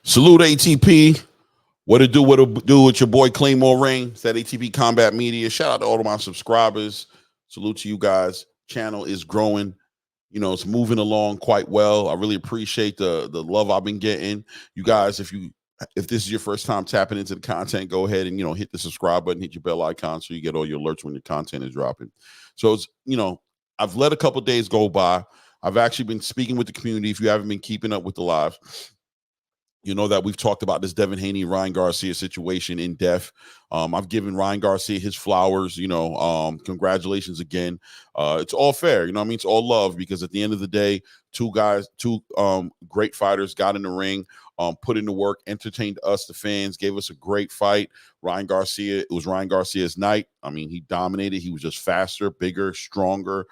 Salute A.T.P. What it do? What it do with your boy Claymore Rain? It's that A.T.P Combat Media. Shout out to all of my subscribers. Salute to you guys. Channel is growing. You know, it's moving along quite well. I really appreciate the love I've been getting. You guys, if this is your first time tapping into the content, go ahead and hit the subscribe button, hit your bell icon so you get all your alerts when your content is dropping. So it's I've let a couple days go by. I've actually been speaking with the community. If you haven't been keeping up with the lives, you know that we've talked about this Devin Haney, Ryan Garcia situation in depth. I've given Ryan Garcia his flowers. Congratulations again. It's all fair. You know what I mean? It's all love because at the end of the day, two great fighters got in the ring, put in the work, entertained us, the fans, gave us a great fight. It was Ryan Garcia's night. I mean, he dominated. He was just faster, bigger, stronger.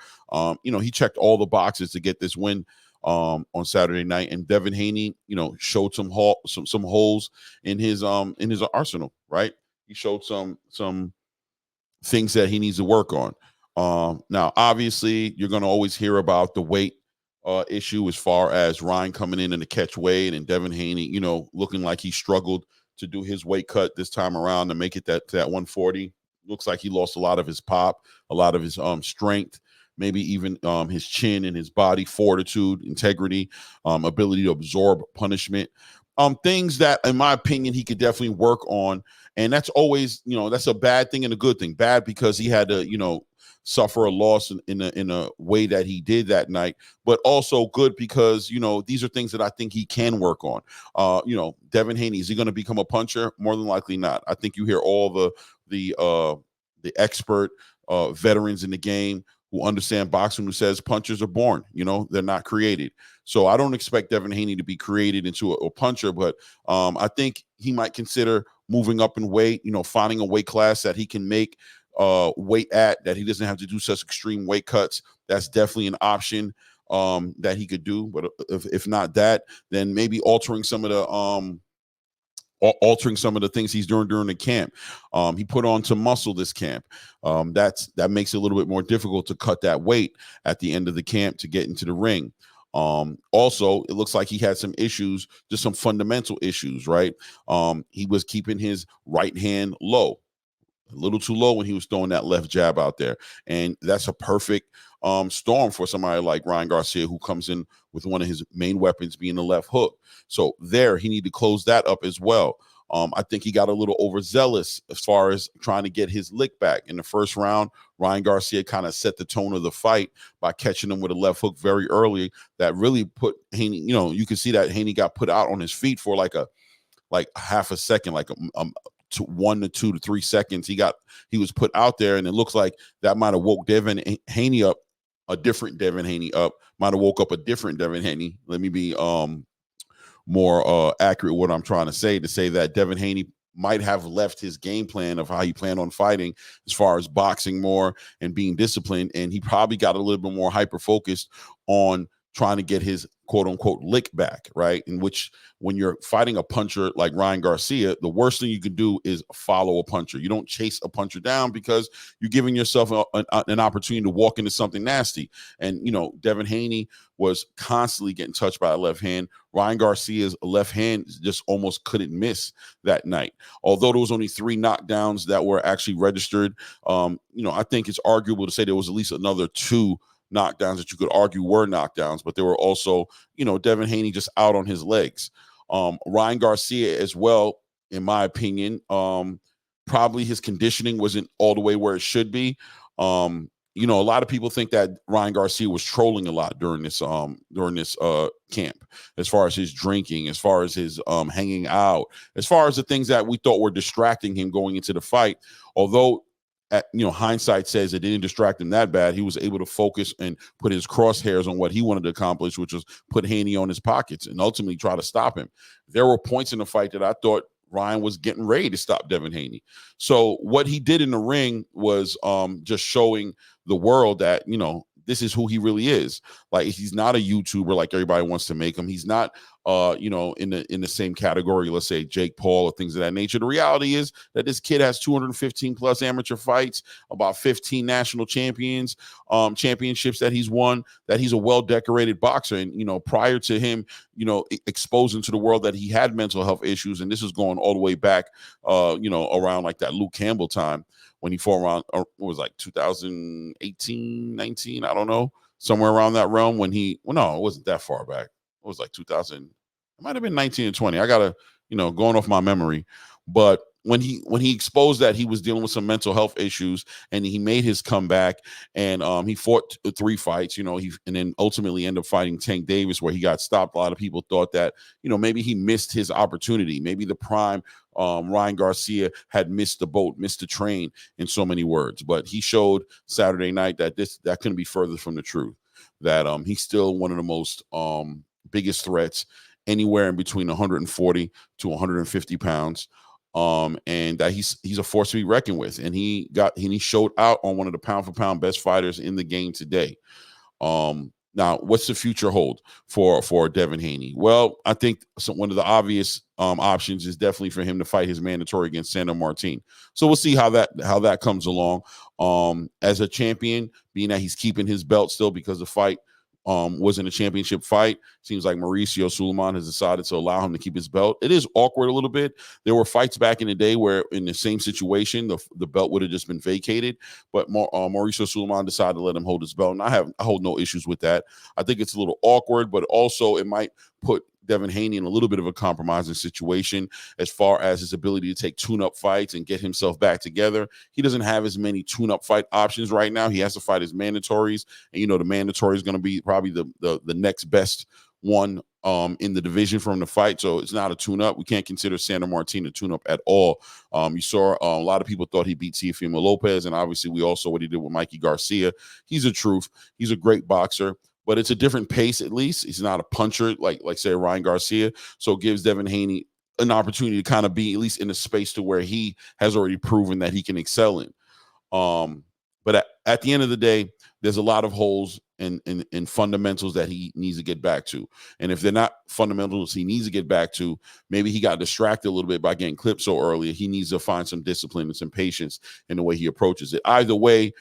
He checked all the boxes to get this win on Saturday night, and Devin Haney, showed some holes in his arsenal, right? He showed some things that he needs to work on. Now, obviously, you're going to always hear about the weight issue as far as Ryan coming in the catch weight and Devin Haney, looking like he struggled to do his weight cut this time around to make it to that 140. Looks like he lost a lot of his pop, a lot of his strength, maybe even his chin and his body, fortitude, integrity, ability to absorb punishment. Things that, in my opinion, he could definitely work on. And that's always, that's a bad thing and a good thing. Bad because he had to, suffer a loss in a way that he did that night, but also good because, these are things that I think he can work on. Devin Haney, is he going to become a puncher? More than likely not. I think you hear all the expert veterans in the game who understand boxing who says punchers are born, they're not created. So I don't expect Devin Haney to be created into a puncher, but I think he might consider moving up in weight, finding a weight class that he can make weight at, that he doesn't have to do such extreme weight cuts. That's definitely an option that he could do. But if not that, then maybe altering some of the things he's doing during the camp. He put on some muscle this camp. That makes it a little bit more difficult to cut that weight at the end of the camp to get into the ring. Also, it looks like he had some issues, just some fundamental issues, right? He was keeping his right hand low, a little too low when he was throwing that left jab out there. And that's a perfect storm for somebody like Ryan Garcia, who comes in with one of his main weapons being the left hook. So he need to close that up as well. I think he got a little overzealous as far as trying to get his lick back. In the first round, Ryan Garcia kind of set the tone of the fight by catching him with a left hook very early. That really put Haney, you can see that Haney got put out on his feet for like half a second, like to 1 to 2 to 3 seconds. He was put out there, and it looks like that might have woke Devin Haney up, a different Devin Haney up, might have woke up a different Devin Haney. Let me be more accurate what I'm trying to say that Devin Haney might have left his game plan of how he planned on fighting as far as boxing more and being disciplined, and he probably got a little bit more hyper focused on trying to get his quote unquote lick back, right? In which, when you're fighting a puncher like Ryan Garcia, the worst thing you can do is follow a puncher. You don't chase a puncher down because you're giving yourself an opportunity to walk into something nasty. And, Devin Haney was constantly getting touched by a left hand. Ryan Garcia's left hand just almost couldn't miss that night. Although there was only 3 knockdowns that were actually registered, I think it's arguable to say there was at least another 2 knockdowns that you could argue were knockdowns, but there were also, Devin Haney just out on his legs. Ryan Garcia as well, in my opinion, probably his conditioning wasn't all the way where it should be. A lot of people think that Ryan Garcia was trolling a lot during this camp, as far as his drinking, as far as his hanging out, as far as the things that we thought were distracting him going into the fight. Although hindsight says it didn't distract him that bad. He was able to focus and put his crosshairs on what he wanted to accomplish, which was put Haney on his pockets and ultimately try to stop him. There were points in the fight that I thought Ryan was getting ready to stop Devin Haney. So what he did in the ring was just showing the world that, this is who he really is. Like, he's not a YouTuber like everybody wants to make him. He's not in the same category, let's say Jake Paul or things of that nature. The reality is that this kid has 215 plus amateur fights, about 15 national championships that he's won, that he's a well-decorated boxer. And, prior to him, exposing to the world that he had mental health issues, and this is going all the way back, around like that Luke Campbell time when he fought around, what was like 2018, 19, I don't know, somewhere around that realm when no, it wasn't that far back. It was like 2000, it might have been 19 and 20. I gotta, going off my memory. But when he exposed that he was dealing with some mental health issues, and he made his comeback, and he fought 3 fights, and then ultimately ended up fighting Tank Davis, where he got stopped. A lot of people thought that, maybe he missed his opportunity. Maybe the prime Ryan Garcia had missed the boat, missed the train, in so many words. But he showed Saturday night that that couldn't be further from the truth. That he's still one of the most biggest threats anywhere in between 140 to 150 pounds. And that he's a force to be reckoned with. And he showed out on one of the pound for pound best fighters in the game today. Now, what's the future hold for Devin Haney? Well, I think one of the obvious options is definitely for him to fight his mandatory against Sandor Martin. So we'll see how that comes along. As a champion, being that he's keeping his belt still because the fight wasn't a championship fight. Seems like Mauricio Sulaiman has decided to allow him to keep his belt. It is awkward a little bit. There were fights back in the day where in the same situation, the belt would have just been vacated, but Mauricio Sulaiman decided to let him hold his belt. And I hold no issues with that. I think it's a little awkward, but also it might put Devin Haney in a little bit of a compromising situation as far as his ability to take tune-up fights and get himself back together. He doesn't have as many tune-up fight options right now. He has to fight his mandatories, and the mandatory is going to be probably the next best one in the division for him to fight. So it's not a tune-up. We can't consider Sandor Martin a tune-up at all. You saw a lot of people thought he beat Teofimo Lopez, and obviously we all saw what he did with Mikey Garcia. He's a truth. He's a great boxer, but it's a different pace. At least he's not a puncher like say Ryan Garcia. So it gives Devin Haney an opportunity to kind of be at least in a space to where he has already proven that he can excel in. But at the end of the day, there's a lot of holes in fundamentals that he needs to get back to. And if they're not fundamentals he needs to get back to, maybe he got distracted a little bit by getting clipped so early. He needs to find some discipline and some patience in the way he approaches it. Either way,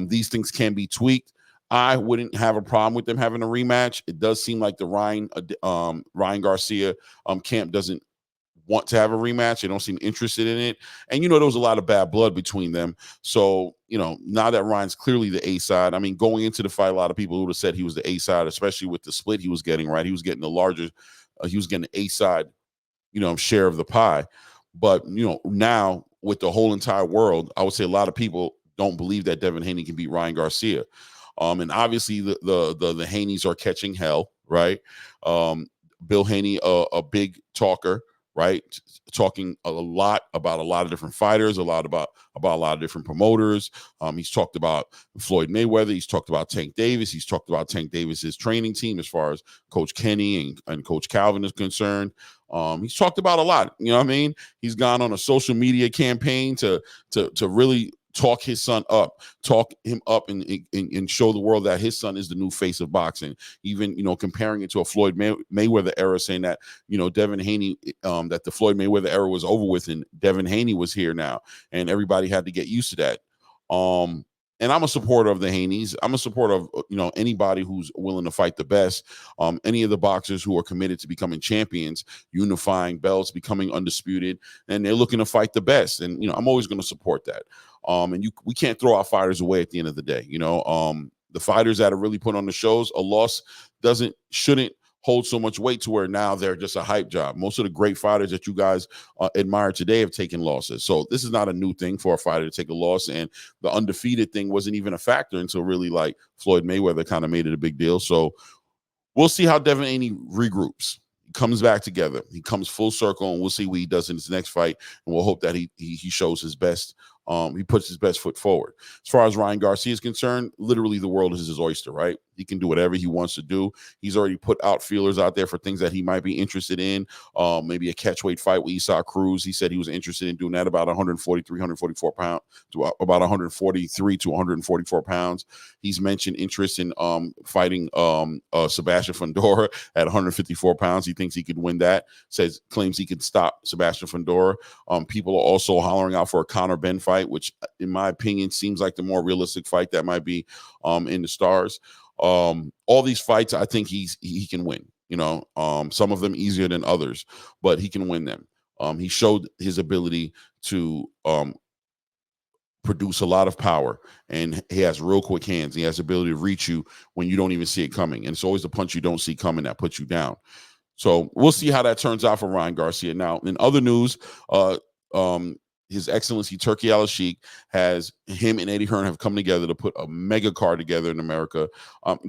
these things can be tweaked. I wouldn't have a problem with them having a rematch. It does seem like the Ryan Garcia camp doesn't want to have a rematch. They don't seem interested in it. And, there was a lot of bad blood between them. So, now that Ryan's clearly the A side, I mean, going into the fight, a lot of people would have said he was the A side, especially with the split he was getting, right? He was getting he was getting the A side, share of the pie. But, now with the whole entire world, I would say a lot of people don't believe that Devin Haney can beat Ryan Garcia. And obviously the Haneys are catching hell, right? Bill Haney, a big talker, right? Talking a lot about a lot of different fighters, a lot about a lot of different promoters. He's talked about Floyd Mayweather. He's talked about Tank Davis. He's talked about Tank Davis's training team as far as Coach Kenny and Coach Calvin is concerned. He's talked about a lot. You know what I mean? He's gone on a social media campaign to really talk his son up, and show the world that his son is the new face of boxing. Even, comparing it to a Floyd Mayweather era, saying that, Devin Haney, that the Floyd Mayweather era was over with and Devin Haney was here now, and everybody had to get used to that. And I'm a supporter of the Haneys. I'm a supporter of, anybody who's willing to fight the best. Any of the boxers who are committed to becoming champions, unifying belts, becoming undisputed, and they're looking to fight the best. And, I'm always going to support that. And we can't throw our fighters away at the end of the day. The fighters that are really put on the shows, a loss shouldn't hold so much weight to where now they're just a hype job. Most of the great fighters that you guys admire today have taken losses. So this is not a new thing for a fighter to take a loss. And the undefeated thing wasn't even a factor until really like Floyd Mayweather kind of made it a big deal. So we'll see how Devin Haney regroups. He comes back together. He comes full circle, and we'll see what he does in his next fight. And we'll hope that he shows his best. He puts his best foot forward. As far as Ryan Garcia is concerned, literally the world is his oyster, right? He can do whatever he wants to do. He's already put out feelers out there for things that he might be interested in. Maybe a catchweight fight with Esau Cruz. He said he was interested in doing that about 143, 144 pounds to about 143 to 144 pounds. He's mentioned interest in fighting Sebastian Fundora at 154 pounds. He thinks he could win that. Claims he could stop Sebastian Fundora. People are also hollering out for a Conor Benn fight, which, in my opinion, seems like the more realistic fight that might be in the stars. All these fights, I think he can win. Some of them easier than others, but he can win them. He showed his ability to produce a lot of power, and he has real quick hands. He has the ability to reach you when you don't even see it coming, and it's always the punch you don't see coming that puts you down. So we'll see how that turns out for Ryan Garcia. Now, in other news, His Excellency Turki Al-Sheikh has him and Eddie Hearn have come together to put a mega card together in America.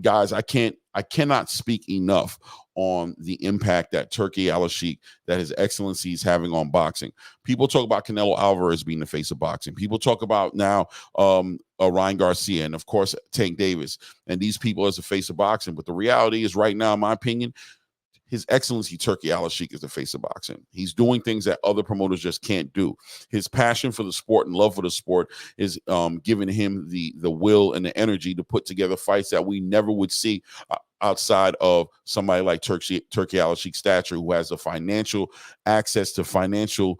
Guys, I cannot speak enough on the impact that Turki Al-Sheikh, that His Excellency is having on boxing. People talk about Canelo Alvarez being the face of boxing. People talk about now Ryan Garcia and, of course, Tank Davis and these people as the face of boxing. But the reality is, right now, in my opinion, His Excellency Turki Al-Sheikh is the face of boxing. He's doing things that other promoters just can't do. His passion for the sport and love for the sport is giving him the will and the energy to put together fights that we never would see outside of somebody like Turki Al-Sheikh's stature, who has the financial access to financial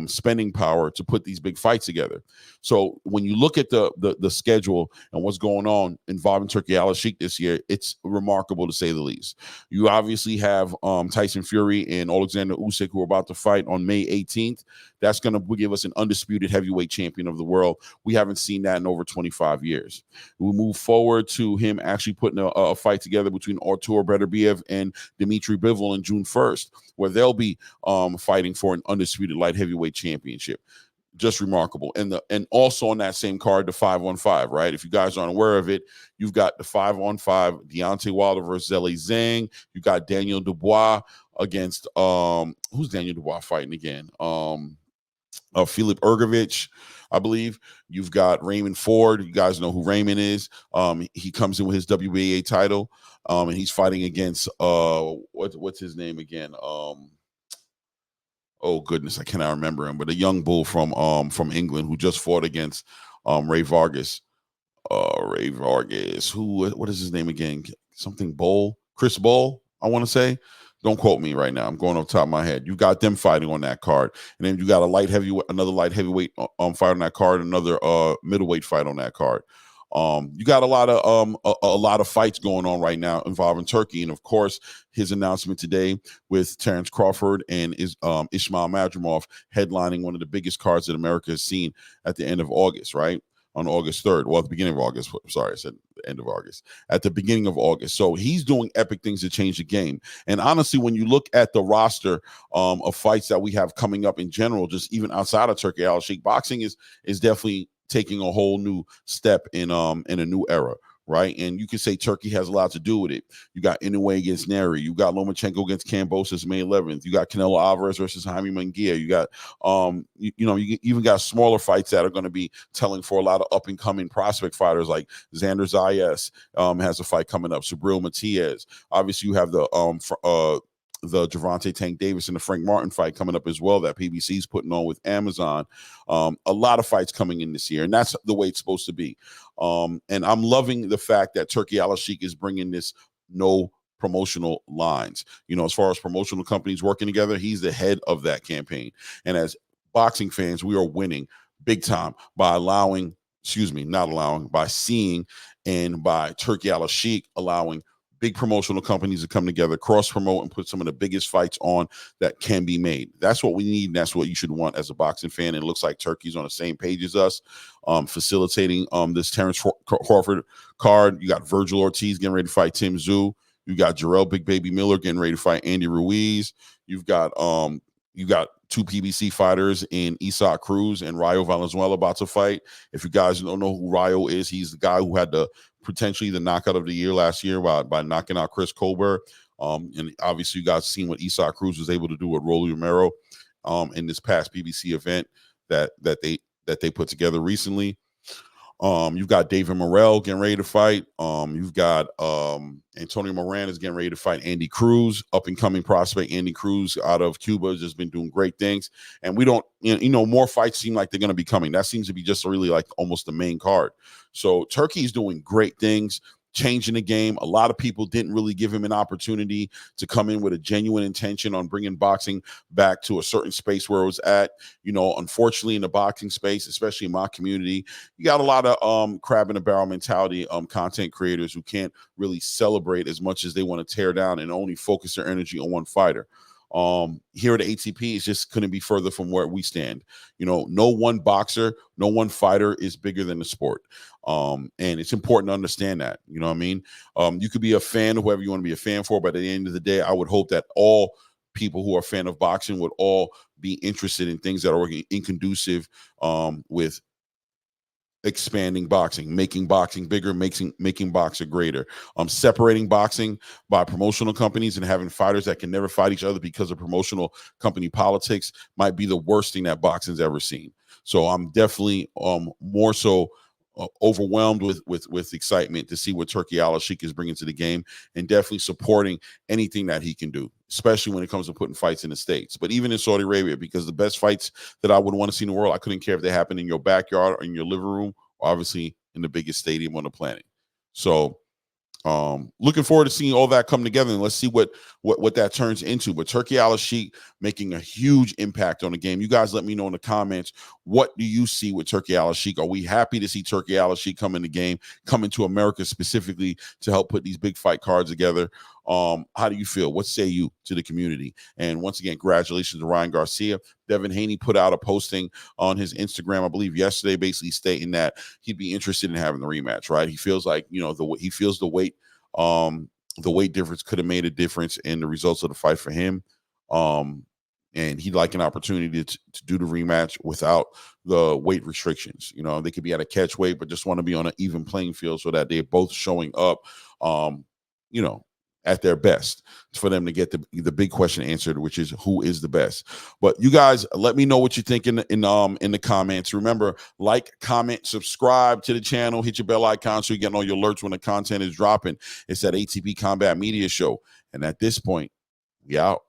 spending power to put these big fights together. So when you look at the schedule and what's going on involving Turki Al-Sheikh this year, it's remarkable to say the least. You obviously have Tyson Fury and Alexander Usyk, who are about to fight on May 18th. That's going to give us an undisputed heavyweight champion of the world. We haven't seen that in over 25 years. We move forward to him actually putting a fight together between Artur Beterbiev and Dmitry Bivol on June 1st, where they'll be fighting for an undisputed light heavyweight championship. Just remarkable. And also on that same card, the 5-on-5, right? If you guys aren't aware of it, you've got the 5-on-5, Deontay Wilder versus Zhilei Zhang. You got Daniel Dubois against who's Daniel Dubois fighting again? Filip Ergovich, I believe. You've got Raymond Ford. You guys know who Raymond is. He comes in with his WBA title, and he's fighting against what's his name again? Oh goodness, I cannot remember him, but a young bull from England who just fought against Ray Vargas. Ray Vargas. What is his name again? Something Bowl. Chris Bowl, I want to say. Don't quote me right now. I'm going off the top of my head. You got them fighting on that card, and then you got another light heavyweight fight on that card, another middleweight fight on that card. You got a lot of fights going on right now involving Turki, and of course, his announcement today with Terrence Crawford and Ismail Madrimov headlining one of the biggest cards that America has seen at the end of August, right? On August 3rd. Well, at the beginning of August. Sorry, I said the end of August. At the beginning of August. So he's doing epic things to change the game. And honestly, when you look at the roster of fights that we have coming up in general, just even outside of Turki Al-Sheikh, boxing is definitely taking a whole new step in a new era. Right. And you can say Turki has a lot to do with it. You got Inoue against Neri. You got Lomachenko against Kambosos May 11th. You got Canelo Alvarez versus Jaime Munguia. You got, you even got smaller fights that are going to be telling for a lot of up and coming prospect fighters like Xander Zayas has a fight coming up. Subriel Matias. Obviously, you have the Gervonta Tank Davis and the Frank Martin fight coming up as well that PBC's putting on with Amazon. A lot of fights coming in this year, and that's the way it's supposed to be. And I'm loving the fact that Turki Al-Sheikh is bringing this no promotional lines. As far as promotional companies working together, he's the head of that campaign. And as boxing fans, we are winning big time by by seeing and by Turki Al-Sheikh allowing big promotional companies to come together, cross-promote, and put some of the biggest fights on that can be made. That's what we need, and that's what you should want as a boxing fan. And it looks like Turki's on the same page as us, facilitating this Terrence Crawford card. You got Virgil Ortiz getting ready to fight Tim Tszyu. You got Jarrell Big Baby Miller getting ready to fight Andy Ruiz. You've got two PBC fighters in Isaac Cruz and Rayo Valenzuela about to fight. If you guys don't know who Rayo is, he's the guy who had potentially the knockout of the year last year by knocking out Chris Colbert. And obviously, you guys seen what Isaac Cruz was able to do with Rolly Romero in this past PBC event that they put together recently. You've got David Morrell getting ready to fight. You've got Antonio Moran is getting ready to fight Andy Cruz, up and coming prospect. Andy Cruz out of Cuba has just been doing great things, and we don't, more fights seem like they're going to be coming. That seems to be just really like almost the main card. So Turkey's doing great things, changing the game. A lot of people didn't really give him an opportunity to come in with a genuine intention on bringing boxing back to a certain space where it was at. Unfortunately, in the boxing space, especially in my community, you got a lot of crab in the barrel mentality content creators who can't really celebrate as much as they want to tear down and only focus their energy on one fighter. Here at ATP, it's just couldn't be further from where we stand. No one boxer, no one fighter is bigger than the sport. And it's important to understand that. You know what I mean? You could be a fan of whoever you want to be a fan for, but at the end of the day, I would hope that all people who are a fan of boxing would all be interested in things that are inconducive with expanding boxing, making boxing bigger, making boxing greater, separating boxing by promotional companies and having fighters that can never fight each other because of promotional company politics might be the worst thing that boxing's ever seen. So I'm definitely more so overwhelmed with excitement to see what Turki Al-Sheikh is bringing to the game, and definitely supporting anything that he can do, especially when it comes to putting fights in the States, but even in Saudi Arabia, because the best fights that I would want to see in the world, I couldn't care if they happen in your backyard or in your living room, or obviously in the biggest stadium on the planet. So looking forward to seeing all that come together, and let's see what that turns into. But Turki Al-Sheikh making a huge impact on the game. You guys let me know in the comments, what do you see with Turki Al-Sheikh? Are we happy to see Turki Al-Sheikh come in the game, coming to America specifically to help put these big fight cards together? How do you feel? What say you to the community? And once again, congratulations to Ryan Garcia. Devin Haney put out a posting on his Instagram, I believe yesterday, basically stating that he'd be interested in having the rematch, right? He feels like, he feels the weight difference could have made a difference in the results of the fight for him. And he'd like an opportunity to do the rematch without the weight restrictions. They could be at a catch weight, but just want to be on an even playing field so that they're both showing up, at their best, for them to get the big question answered, which is who is the best. But you guys, let me know what you think in the comments. Remember, like, comment, subscribe to the channel, hit your bell icon so you get all your alerts when the content is dropping. It's that ATP Combat Media Show. And at this point, we out.